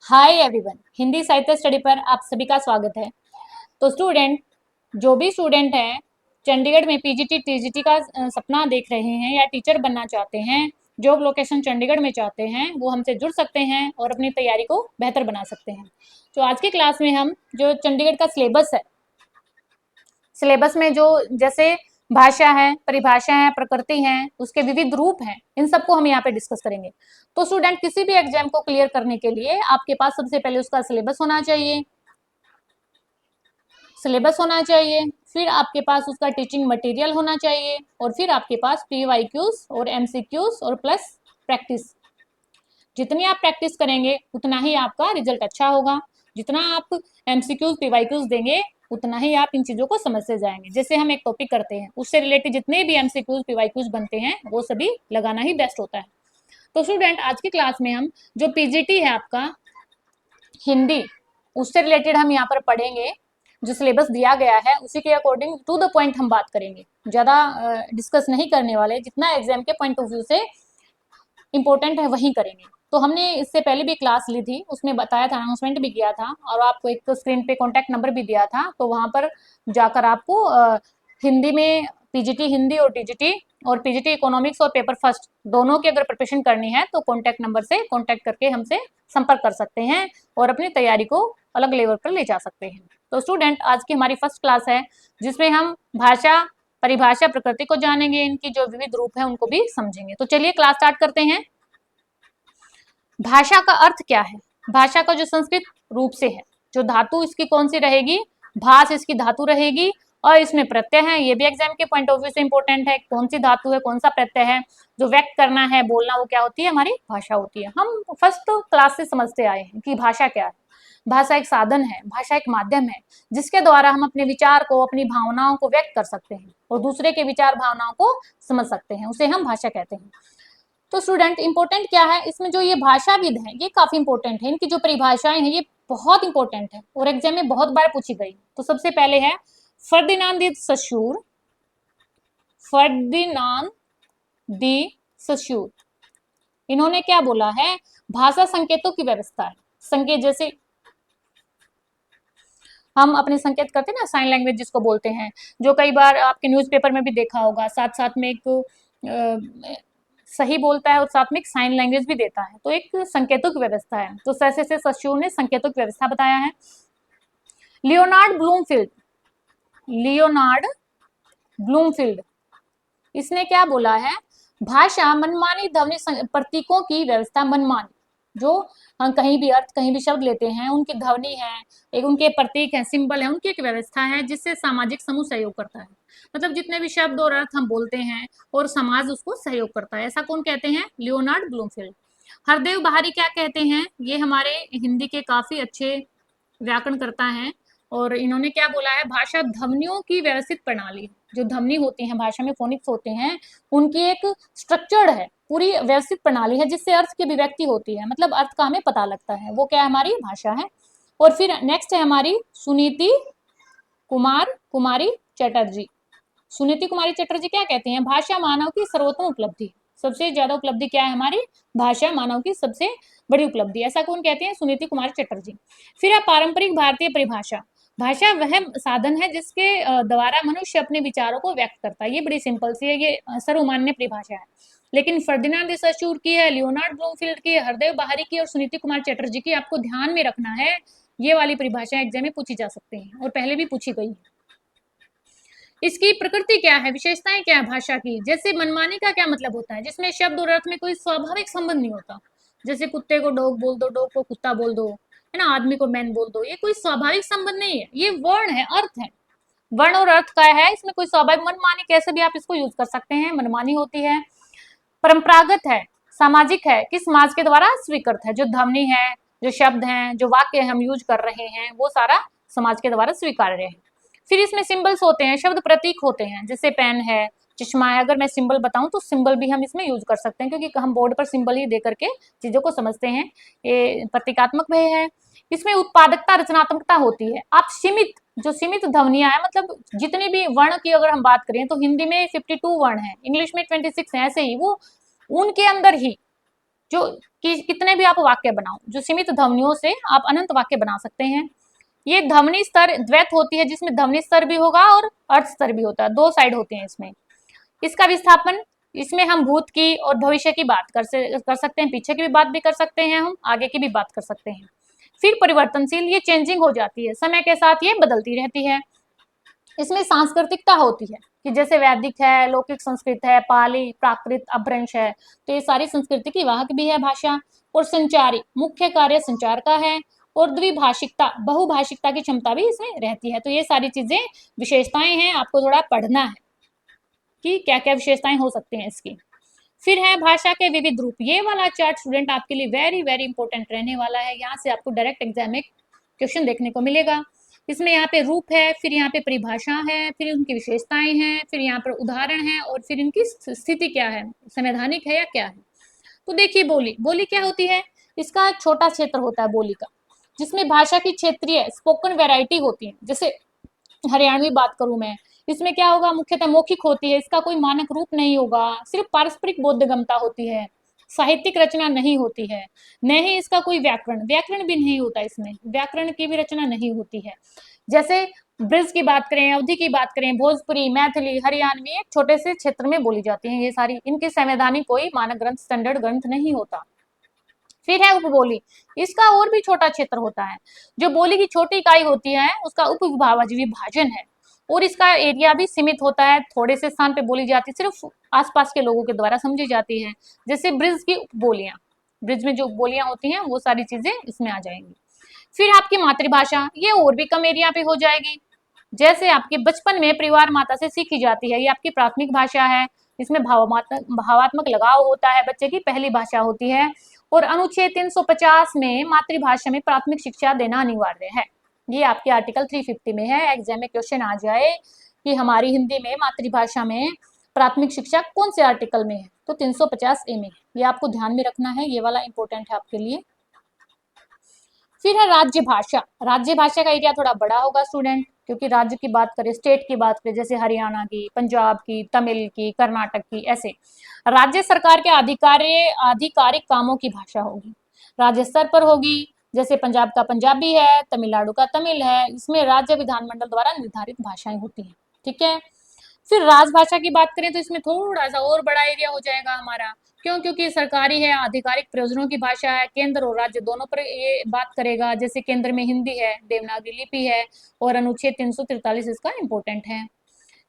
Hi everyone, Hindi साहित्य study पर आप सभी का स्वागत है। तो स्टूडेंट, जो भी स्टूडेंट हैं चंडीगढ़ में पीजीटी टीजीटी का सपना देख रहे हैं या टीचर बनना चाहते हैं, जॉब लोकेशन चंडीगढ़ में चाहते हैं, वो हमसे जुड़ सकते हैं और अपनी तैयारी को बेहतर बना सकते हैं। तो आज की क्लास में हम जो चंडीगढ़ का सिलेबस है, सिलेबस में जो जैसे भाषा है, परिभाषा है, प्रकृति है, उसके विविध रूप हैं, इन सबको हम यहाँ पे डिस्कस करेंगे। तो स्टूडेंट, किसी भी एग्जाम को क्लियर करने के लिए आपके पास सबसे पहले उसका सिलेबस होना चाहिए, फिर आपके पास उसका टीचिंग मटेरियल होना चाहिए और फिर आपके पास पीवाईक्यूज और एमसीक्यूज और प्लस प्रैक्टिस। जितनी आप प्रैक्टिस करेंगे उतना ही आपका रिजल्ट अच्छा होगा। जितना आप एमसीक्यूज पीवाईक्यूज देंगे उतना ही आप इन चीजों को समझते जाएंगे। जैसे हम एक टॉपिक करते हैं, उससे रिलेटेड जितने भी एमसीक्यूज पीवाईक्यूज बनते हैं वो सभी लगाना ही बेस्ट होता है। तो स्टूडेंट, आज की क्लास में हम जो पीजीटी है आपका हिंदी, उससे रिलेटेड हम यहाँ पर पढ़ेंगे। जो सिलेबस दिया गया है उसी के अकॉर्डिंग टू द पॉइंट हम बात करेंगे, ज्यादा डिस्कस नहीं करने वाले। जितना एग्जाम के पॉइंट ऑफ व्यू से इंपॉर्टेंट है वही करेंगे। तो हमने इससे पहले भी क्लास ली थी, उसमें बताया था, अनाउंसमेंट भी किया था और आपको एक स्क्रीन पे कॉन्टैक्ट नंबर भी दिया था। तो वहां पर जाकर आपको हिंदी में पीजीटी हिंदी और टीजीटी और पीजीटी इकोनॉमिक्स और पेपर फर्स्ट दोनों की अगर प्रिपरेशन करनी है तो कॉन्टैक्ट नंबर से कॉन्टैक्ट करके हमसे संपर्क कर सकते हैं और अपनी तैयारी को अलग लेवल पर ले जा सकते हैं। तो स्टूडेंट, आज की हमारी फर्स्ट क्लास है जिसमें हम भाषा, परिभाषा, प्रकृति को जानेंगे, इनकी जो विविध रूप है उनको भी समझेंगे। तो चलिए क्लास स्टार्ट करते हैं। भाषा का अर्थ क्या है? भाषा का जो संस्कृत रूप से है, जो धातु इसकी कौन सी रहेगी, भाष इसकी धातु रहेगी और इसमें प्रत्यय है। ये भी एग्जाम के पॉइंट ऑफ व्यू से इंपॉर्टेंट है, कौन सी धातु है, कौन सा प्रत्यय है। जो व्यक्त करना है, बोलना, वो क्या होती है, हमारी भाषा होती है। हम फर्स्ट क्लास से समझते आए हैं कि भाषा क्या है। भाषा एक साधन है, भाषा एक माध्यम है जिसके द्वारा हम अपने विचार को, अपनी भावनाओं को व्यक्त कर सकते हैं और दूसरे के विचार भावनाओं को समझ सकते हैं, उसे हम भाषा कहते हैं। तो स्टूडेंट, इंपॉर्टेंट क्या है इसमें, जो ये भाषाविद है ये काफी इंपॉर्टेंट है, इनकी जो परिभाषाएं हैं ये बहुत इंपॉर्टेंट है और एग्जाम में बहुत बार पूछी गई। तो सबसे पहले है फर्दिनांद दी सशूर। फर्दिनांद दी सशूर, इन्होंने क्या बोला है, भाषा संकेतों की व्यवस्था है। संकेत जैसे हम अपने संकेत करते हैं ना, साइन लैंग्वेज जिसको बोलते हैं, जो कई बार आपके न्यूज़पेपर में भी देखा होगा, साथ साथ में एक सही बोलता है और साथ में एक साइन लैंग्वेज भी देता है। तो एक संकेतों की व्यवस्था है। तो से सशूर ने संकेतों की व्यवस्था बताया है। लियोनार्ड ब्लूमफील्ड, लियोनार्ड ब्लूमफील्ड, इसने क्या बोला है, भाषा मनमानी ध्वनि प्रतीकों की व्यवस्था। मनमानी, जो हम कहीं भी अर्थ, कहीं भी शब्द लेते हैं, उनकी ध्वनि है, एक उनके प्रतीक है, सिंबल है, उनकी एक व्यवस्था है जिससे सामाजिक समूह सहयोग करता है। मतलब जितने भी शब्द और अर्थ हम बोलते हैं और समाज उसको सहयोग करता है। ऐसा कौन कहते हैं? Leonard Bloomfield. हरदेव बहारी क्या कहते हैं? ये हमारे हिंदी के काफी अच्छे व्याकरणकर्ता हैं और इन्होंने क्या बोला है, भाषा ध्वनियों की व्यवस्थित प्रणाली। जो ध्वनि होती है भाषा में, फोनिक्स होते हैं, उनकी एक स्ट्रक्चर्ड है, पूरी व्यवस्थित प्रणाली है जिससे अर्थ की अभिव्यक्ति होती है, मतलब अर्थ का हमें पता लगता है। वो क्या हमारी भाषा है। और फिर नेक्स्ट है हमारी सुनीति कुमारी चटर्जी। सुनीति कुमारी चटर्जी क्या कहते हैं, भाषा मानव की सर्वोत्तम उपलब्धि। सबसे ज्यादा उपलब्धि क्या है हमारी, भाषा मानव की सबसे बड़ी उपलब्धि। ऐसा कौन कहते हैं? सुनीति कुमारी चटर्जी। फिर है पारंपरिक भारतीय परिभाषा। भाषा वह साधन है जिसके द्वारा मनुष्य अपने विचारों को व्यक्त करता है। ये बड़ी सिंपल सी है, ये सर्वमान्य परिभाषा है। लेकिन फर्दिनांद दी सशूर की है, लियोनार्ड ब्लूमफील्ड की, हरदेव बहारी की और सुनीति कुमार चटर्जी की आपको ध्यान में रखना है। ये वाली परिभाषा एग्जाम में पूछी जा सकती है और पहले भी पूछी गई है। इसकी प्रकृति क्या है, विशेषताएं क्या है भाषा की। जैसे मनमानी का क्या मतलब होता है, जिसमें शब्द और अर्थ में कोई स्वाभाविक संबंध नहीं होता। जैसे कुत्ते को डॉग बोल दो, डॉग को कुत्ता बोल दो, है ना, आदमी को मैन बोल दो, ये कोई स्वाभाविक संबंध नहीं है, ये वर्ण है, अर्थ है। वर्ण और अर्थ का है, इसमें कोई स्वाभाविक, मनमानी कैसे भी आप इसको यूज कर सकते हैं, मनमानी होती है। परंपरागत है, सामाजिक है, किस समाज के द्वारा स्वीकृत है। जो ध्वनि है, जो शब्द हैं, जो वाक्य हम यूज कर रहे हैं, वो सारा समाज के द्वारा स्वीकार्य है। फिर इसमें सिंबल्स होते हैं, शब्द प्रतीक होते हैं, जैसे पेन है, चश्मा है। अगर मैं सिंबल बताऊं तो सिंबल भी हम इसमें यूज कर सकते हैं, क्योंकि हम बोर्ड पर सिंबल ही दे करके चीजों को समझते हैं। ये प्रतीकात्मक भी है। इसमें उत्पादकता, रचनात्मकता होती है। आप सीमित, जो सीमित ध्वनियां है, मतलब जितनी भी वर्ण की अगर हम बात करें तो हिंदी में 52 वर्ण है, इंग्लिश में 26 है, ऐसे ही वो उनके अंदर ही जो कि कितने भी आप वाक्य बनाओ, जो सीमित ध्वनियों से आप अनंत वाक्य बना सकते हैं। ये ध्वनि स्तर द्वैत होती है, जिसमें ध्वनि स्तर भी होगा और अर्थ स्तर भी होता है, दो साइड होते हैं इसमें। इसका विस्थापन, इसमें हम भूत की और भविष्य की बात कर सकते हैं, पीछे की भी बात भी कर सकते हैं, हम आगे की भी बात कर सकते हैं। फिर परिवर्तनशील, ये चेंजिंग हो जाती है, समय के साथ ये बदलती रहती है। इसमें सांस्कृतिकता होती है कि जैसे वैदिक है, लौकिक संस्कृत है, पाली, प्राकृत, अपभ्रंश है, तो ये सारी संस्कृति की वाहक भी है भाषा। और संचारी, मुख्य कार्य संचार का है। और द्विभाषिकता, बहुभाषिकता की क्षमता भी इसमें रहती है। तो ये सारी चीजें विशेषताएं हैं, आपको थोड़ा पढ़ना है कि क्या क्या विशेषताएं हो सकती हैं इसकी। फिर है भाषा के विविध रूप। ये वाला चार्ट स्टूडेंट आपके लिए वेरी वेरी इंपॉर्टेंट रहने वाला है, यहाँ से आपको डायरेक्ट एग्जाम में क्वेश्चन देखने को मिलेगा। इसमें यहाँ पे रूप है, फिर यहाँ पे परिभाषा है, फिर उनकी विशेषताएं हैं, फिर यहाँ पर उदाहरण है, और फिर इनकी स्थिति क्या है, संवैधानिक है या क्या है। तो देखिए बोली, बोली क्या होती है, इसका एक छोटा क्षेत्र होता है बोली का, जिसमें भाषा की क्षेत्रीय स्पोकन वैरायटी होती है। जैसे हरियाणवी बात करूं मैं, इसमें क्या होगा, मुख्यतः मौखिक होती है, इसका कोई मानक रूप नहीं होगा, सिर्फ पारस्परिक बोधगम्यता होती है, साहित्यिक रचना नहीं होती है, न ही इसका कोई व्याकरण, व्याकरण भी नहीं होता, इसमें व्याकरण की भी रचना नहीं होती है। जैसे ब्रज की बात करें, अवधि की बात करें, भोजपुरी, मैथिली, हरियाणवी, एक छोटे से क्षेत्र में बोली जाती है ये सारी, इनके संवैधानिक कोई मानक ग्रंथ, स्टैंडर्ड ग्रंथ नहीं होता। फिर है उपबोली, इसका और भी छोटा क्षेत्र होता है, जो बोली की छोटी इकाई होती है उसका विभाजन है, और इसका एरिया भी सीमित होता है, थोड़े से स्थान पे बोली जाती है, सिर्फ आसपास के लोगों के द्वारा समझी जाती है। जैसे ब्रिज की उपबोलियां, ब्रिज में जो उपबोलियां होती हैं वो सारी चीजें इसमें आ जाएंगी। फिर आपकी मातृभाषा, ये और भी कम एरिया पे हो जाएगी। जैसे आपके बचपन में परिवार माता से सीखी जाती है, ये आपकी प्राथमिक भाषा है, इसमें भावात्मक लगाव होता है, बच्चे की पहली भाषा होती है। और अनुच्छेद 350 में मातृभाषा में प्राथमिक शिक्षा देना अनिवार्य है। ये आपके आर्टिकल 350 में है, एग्जाम में क्वेश्चन आ जाए कि हमारी हिंदी में मातृभाषा में प्राथमिक शिक्षा कौन से आर्टिकल में है, तो 350A में। ये आपको ध्यान में रखना है, ये वाला इंपॉर्टेंट है आपके लिए। फिर है राज्य भाषा। राज्य भाषा का एरिया थोड़ा बड़ा होगा स्टूडेंट, क्योंकि राज्य की बात करें, स्टेट की बात करें, जैसे हरियाणा की, पंजाब की, तमिल की, कर्नाटक की, ऐसे राज्य सरकार के आधिकारिक कामों की भाषा होगी, राज्य स्तर पर होगी। जैसे पंजाब का पंजाबी है, तमिलनाडु का तमिल है, इसमें राज्य विधानमंडल द्वारा निर्धारित भाषाएं होती हैं। ठीक है। फिर राजभाषा की बात करें तो इसमें थोड़ा सा और बड़ा एरिया हो जाएगा हमारा, क्यों, क्योंकि सरकारी है, आधिकारिक प्रयोजनों की भाषा है, केंद्र और राज्य दोनों पर ये बात करेगा। जैसे केंद्र में हिंदी है, देवनागरी लिपि है, और अनुच्छेद 343 इसका इम्पोर्टेंट है।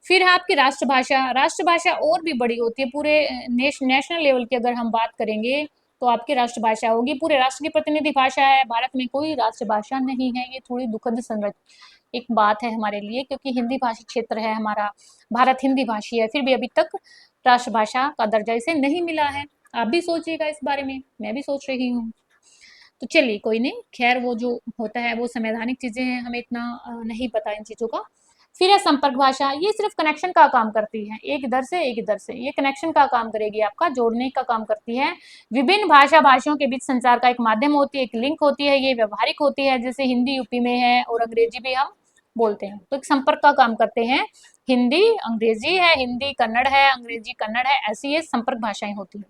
फिर है आपकी राष्ट्रभाषा। राष्ट्रभाषा और भी बड़ी होती है, पूरे नेशनल लेवल की अगर हम बात करेंगे तो आपकी राष्ट्रभाषा होगी, पूरे राष्ट्र की प्रतिनिधि भाषा है। भारत में कोई राष्ट्रभाषा नहीं है, ये थोड़ी दुखद एक बात है हमारे लिए, क्योंकि हिंदी भाषी क्षेत्र है हमारा, भारत हिंदी भाषी है, फिर भी अभी तक राष्ट्रभाषा का दर्जा इसे नहीं मिला है। आप भी सोचिएगा इस बारे में, मैं भी सोच रही हूँ। तो चलिए कोई नहीं, खैर वो जो होता है वो संवैधानिक चीजें हैं, हमें इतना नहीं पता इन चीजों का। फिर है संपर्क भाषा, ये सिर्फ कनेक्शन का काम करती है, एक इधर से एक इधर से, ये कनेक्शन का काम करेगी, आपका जोड़ने का काम करती है। विभिन्न भाषाओं के बीच संचार का एक माध्यम होती है, एक लिंक होती है, ये व्यवहारिक होती है। जैसे हिंदी यूपी में है और अंग्रेजी भी हम बोलते हैं, तो एक संपर्क का काम करते हैं। हिंदी अंग्रेजी है, हिंदी कन्नड़ है, अंग्रेजी कन्नड़ है, ऐसी ये संपर्क भाषाएं होती है।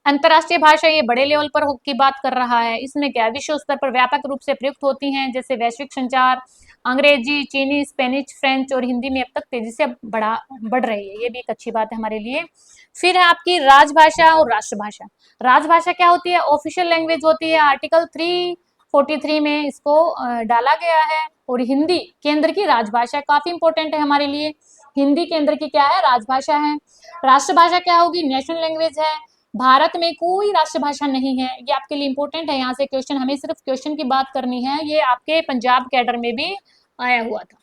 अंतरराष्ट्रीय भाषा, ये बड़े लेवल पर की बात कर रहा है, इसमें क्या विश्व स्तर पर व्यापक रूप से प्रयुक्त होती हैं। जैसे वैश्विक संचार, अंग्रेजी, चीनी, स्पेनिश, फ्रेंच और हिंदी में अब तक तेजी से बढ़ रही है, ये भी एक अच्छी बात है हमारे लिए। फिर है आपकी राजभाषा और राष्ट्रभाषा। राजभाषा क्या होती है, ऑफिशियल लैंग्वेज होती है, आर्टिकल 343 में इसको डाला गया है। और हिंदी केंद्र की राजभाषा, काफी इंपॉर्टेंट है हमारे लिए, हिंदी केंद्र की क्या है, राजभाषा है। राष्ट्रभाषा क्या होगी, नेशनल लैंग्वेज है। भारत में कोई राष्ट्रभाषा नहीं है, ये आपके लिए इंपॉर्टेंट है, यहाँ से क्वेश्चन, हमें सिर्फ क्वेश्चन की बात करनी है। ये आपके पंजाब कैडर में भी आया हुआ था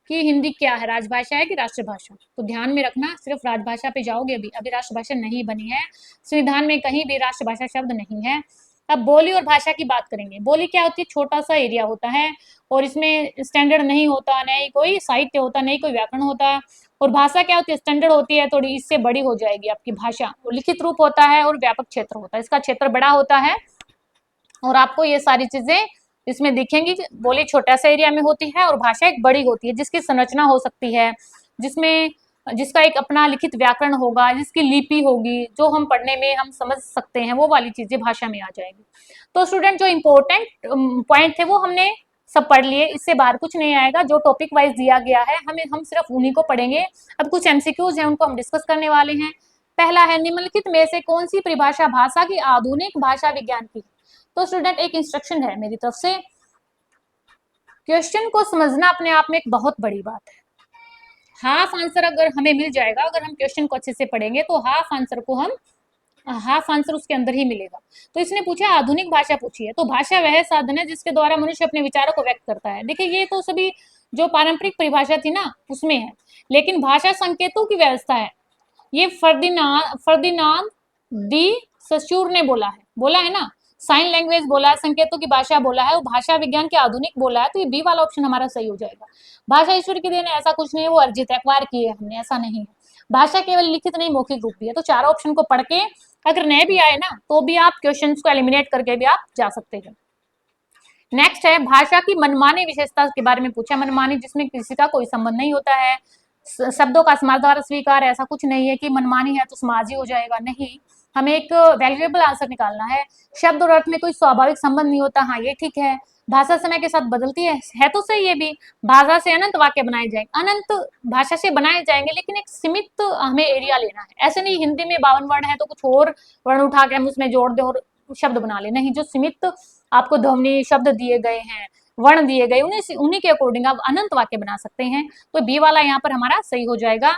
कि हिंदी क्या है, राजभाषा है कि राष्ट्रभाषा, तो ध्यान में रखना, सिर्फ राजभाषा पे जाओगे, अभी राष्ट्रभाषा नहीं बनी है, संविधान में कहीं भी राष्ट्रभाषा शब्द नहीं है। अब बोली और भाषा की बात करेंगे। बोली क्या होती है, छोटा सा एरिया होता है, और इसमें स्टैंडर्ड नहीं होता, नहीं कोई साहित्य होता, नहीं कोई व्याकरण होता। और भाषा क्या होती है, स्टैंडर्ड होती है, थोड़ी इससे बड़ी हो जाएगी आपकी भाषा। और लिखित रूप होता है और व्यापक क्षेत्र होता है, इसका क्षेत्र बड़ा होता है। और आपको ये सारी चीजें इसमें दिखेंगी, बोली छोटा सा एरिया में होती है और भाषा एक बड़ी होती है, जिसकी संरचना हो सकती है, जिसमें जिसका एक अपना लिखित व्याकरण होगा, जिसकी लिपि होगी, जो हम पढ़ने में हम समझ सकते हैं, वो वाली चीजें भाषा में आ जाएगी। तो स्टूडेंट जो इम्पोर्टेंट पॉइंट थे वो हमने सब पढ़ लिए, इससे बाहर कुछ नहीं आएगा। जो टॉपिक वाइज दिया गया है हम सिर्फ उन्हीं को पढ़ेंगे। अब कुछ एमसीक्यूज हैं, उनको हम डिस्कस करने वाले हैं। पहला है, निम्नलिखित में से कौन सी परिभाषा भाषा की आधुनिक भाषा विज्ञान की? तो स्टूडेंट एक इंस्ट्रक्शन है मेरी तरफ से, क्वेश्चन को समझना अपने आप में एक बहुत बड़ी बात है। हाफ आंसर अगर हमें मिल जाएगा, अगर हम क्वेश्चन को अच्छे से पढ़ेंगे तो हाफ आंसर उसके अंदर ही मिलेगा। तो इसने पूछा आधुनिक भाषा पूछी है, तो भाषा वह साधन है जिसके द्वारा मनुष्य अपने विचारों को व्यक्त करता है। देखिए ये तो सभी जो पारंपरिक परिभाषा थी ना उसमें है, लेकिन भाषा संकेतों की व्यवस्था है। ये फर्दिनांद डी सस्चूर ने बोला है ना, साइन लैंग्वेज बोला है, संकेतों की भाषा बोला है, वो भाषा विज्ञान के आधुनिक बोला है, तो ये बी वाला ऑप्शन हमारा सही हो जाएगा। भाषा ईश्वर की देन है, ऐसा कुछ नहीं है, वो अर्जित अखबार की है हमने, ऐसा नहीं है। भाषा केवल लिखित नहीं मौखिक रूप भी है। तो चारों ऑप्शन को पढ़ के अगर नहीं भी आए ना तो भी आप क्वेश्चंस को एलिमिनेट करके भी आप जा सकते हैं। नेक्स्ट है, भाषा की मनमानी विशेषता के बारे में पूछा। मनमानी जिसमें किसी का कोई संबंध नहीं होता है, शब्दों का समाज द्वारा स्वीकार, ऐसा कुछ नहीं है कि मनमानी है तो समाज ही हो जाएगा, नहीं। हमें एक वैल्यूएबल आंसर निकालना है। शब्द और अर्थ में कोई स्वाभाविक संबंध नहीं होता, हाँ ये ठीक है। भाषा समय के साथ बदलती है तो सही। ये भी भाषा से अनंत वाक्य बनाए जाएंगे, अनंत भाषा से बनाए जाएंगे, लेकिन एक सीमित हमें एरिया लेना है। ऐसे नहीं हिंदी में 52 वर्ण है तो कुछ और वर्ण उठा के हम उसमें जोड़ दे और शब्द बना ले, नहीं। जो सीमित आपको ध्वनि शब्द दिए गए हैं, वर्ण दिए गए, उन्हीं के अकॉर्डिंग आप अनंत वाक्य बना सकते हैं। तो बी वाला यहाँ पर हमारा सही हो जाएगा।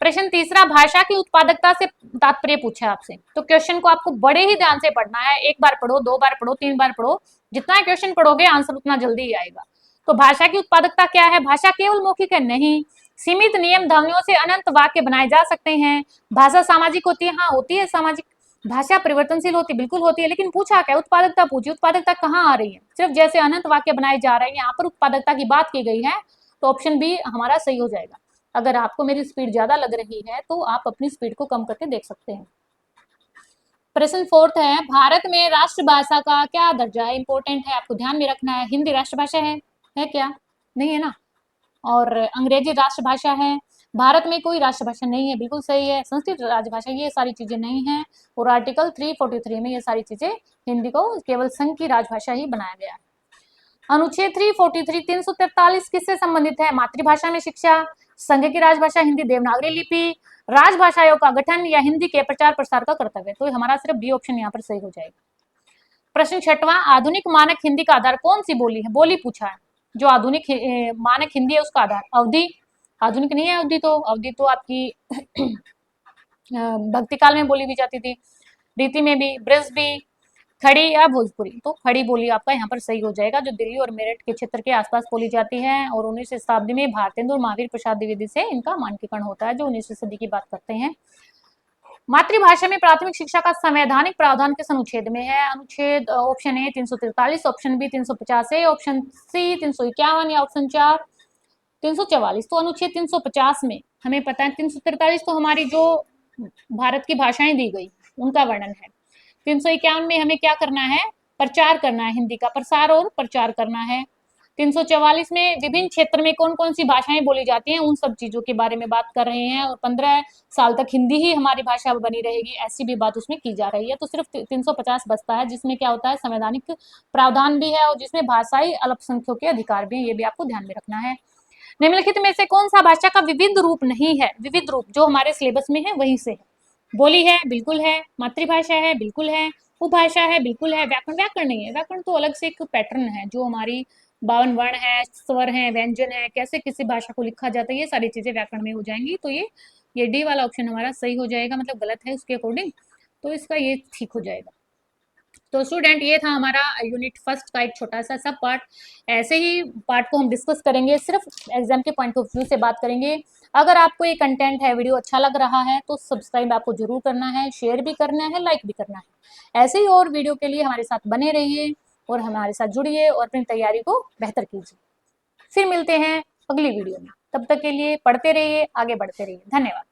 प्रश्न तीसरा, भाषा की उत्पादकता से तात्पर्य पूछा है आपसे, तो क्वेश्चन को आपको बड़े ही ध्यान से पढ़ना है। एक बार पढ़ो, 2 बार पढ़ो, 3 बार पढ़ो, जितना क्वेश्चन पढ़ोगे आंसर उतना जल्दी ही आएगा। तो भाषा की उत्पादकता क्या है? भाषा केवल मौखिक है? नहीं। सीमित नियम ध्वनियों से अनंत वाक्य बनाए जा सकते हैं। भाषा सामाजिक होती है? हाँ होती है सामाजिक। भाषा परिवर्तनशील होती, बिल्कुल होती है, लेकिन पूछा क्या? उत्पादकता पूछी। उत्पादकता कहाँ आ रही है? सिर्फ जैसे अनंत वाक्य बनाए जा रहे हैं, यहाँ पर उत्पादकता की बात की गई है, तो ऑप्शन बी हमारा सही हो जाएगा। अगर आपको मेरी स्पीड ज्यादा लग रही है तो आप अपनी स्पीड को कम करके देख सकते हैं। प्रश्न फोर्थ है, भारत में राष्ट्रभाषा का क्या दर्जा है? इंपॉर्टेंट है, आपको ध्यान में रखना है। हिंदी राष्ट्रभाषा है क्या? नहीं है ना। और अंग्रेजी राष्ट्रभाषा है। भारत में कोई राष्ट्रभाषा नहीं है, बिल्कुल सही है। संस्कृत राजभाषा, ये सारी चीजें नहीं है। और आर्टिकल 343 में ये सारी चीजें, हिंदी को केवल संघ की राजभाषा ही बनाया गया है। अनुच्छेद 343 343 किससे संबंधित है? मातृभाषा में शिक्षा, संघ की राजभाषा हिंदी, देवनागरी लिपि, राजभाषा आयोग का गठन या हिंदी के प्रचार प्रसार का कर्तव्य। तो हमारा सिर्फ बी ऑप्शन यहाँ पर सही हो जाएगा। प्रश्न छठवां, आधुनिक मानक हिंदी का आधार कौन सी बोली है? बोली पूछा है। जो आधुनिक मानक हिंदी है उसका आधार अवधि, आधुनिक नहीं है अवधि। तो अवधि तो आपकी भक्ति काल में बोली भी जाती थी, रीति में भी, ब्रज भी, खड़ी या भोजपुरी। तो खड़ी बोली आपका यहाँ पर सही हो जाएगा, जो दिल्ली और मेरठ के क्षेत्र के आसपास बोली जाती है। और 19वीं शताब्दी में भारतेंदु और महावीर प्रसाद द्विवेदी से इनका मानकीकरण होता है, जो 19वीं सदी की बात करते हैं। मातृभाषा में प्राथमिक शिक्षा का संवैधानिक प्रावधान किस अनुच्छेद में है? अनुच्छेद option A 343, option B 350, option C 351 या ऑप्शन 4 344। तो अनुच्छेद 350 में हमें पता है, 343 तो हमारी जो भारत की भाषाएं दी गई उनका वर्णन है। 351 में हमें क्या करना है? प्रचार करना है, हिंदी का प्रसार और प्रचार करना है। 344 में विभिन्न क्षेत्र में कौन कौन सी भाषाएं बोली जाती हैं उन सब चीजों के बारे में बात कर रहे हैं। और 15 साल तक हिंदी ही हमारी भाषा बनी रहेगी, ऐसी भी बात उसमें की जा रही है। तो सिर्फ 350 बचता है, जिसमें क्या होता है? संवैधानिक प्रावधान भी है और जिसमें भाषाई अल्पसंख्यकों के अधिकार भी है। ये भी आपको ध्यान में रखना है। निम्नलिखित में से कौन सा भाषा का विविध रूप नहीं है? विविध रूप जो हमारे सिलेबस में है वहीं से है। बोली है, बिल्कुल है। मातृभाषा है, बिल्कुल है। उपभाषा है, बिल्कुल है। व्याकरण नहीं है। व्याकरण तो अलग से एक पैटर्न है, जो हमारी 52 वर्ण है, स्वर है, व्यंजन है, कैसे किसी भाषा को लिखा जाता है, ये सारी चीजें व्याकरण में हो जाएंगी। तो ये डी वाला ऑप्शन हमारा सही हो जाएगा, मतलब गलत है उसके अकॉर्डिंग, तो इसका ये ठीक हो जाएगा। तो स्टूडेंट ये था हमारा यूनिट फर्स्ट का एक छोटा सा सब पार्ट। ऐसे ही पार्ट को हम डिस्कस करेंगे, सिर्फ एग्जाम के पॉइंट ऑफ व्यू से बात करेंगे। अगर आपको ये कंटेंट है, वीडियो अच्छा लग रहा है, तो सब्सक्राइब आपको जरूर करना है, शेयर भी करना है, लाइक भी करना है। ऐसे ही और वीडियो के लिए हमारे साथ बने रहिए और हमारे साथ जुड़िए और अपनी तैयारी को बेहतर कीजिए। फिर मिलते हैं अगली वीडियो में, तब तक के लिए पढ़ते रहिए, आगे बढ़ते रहिए। धन्यवाद।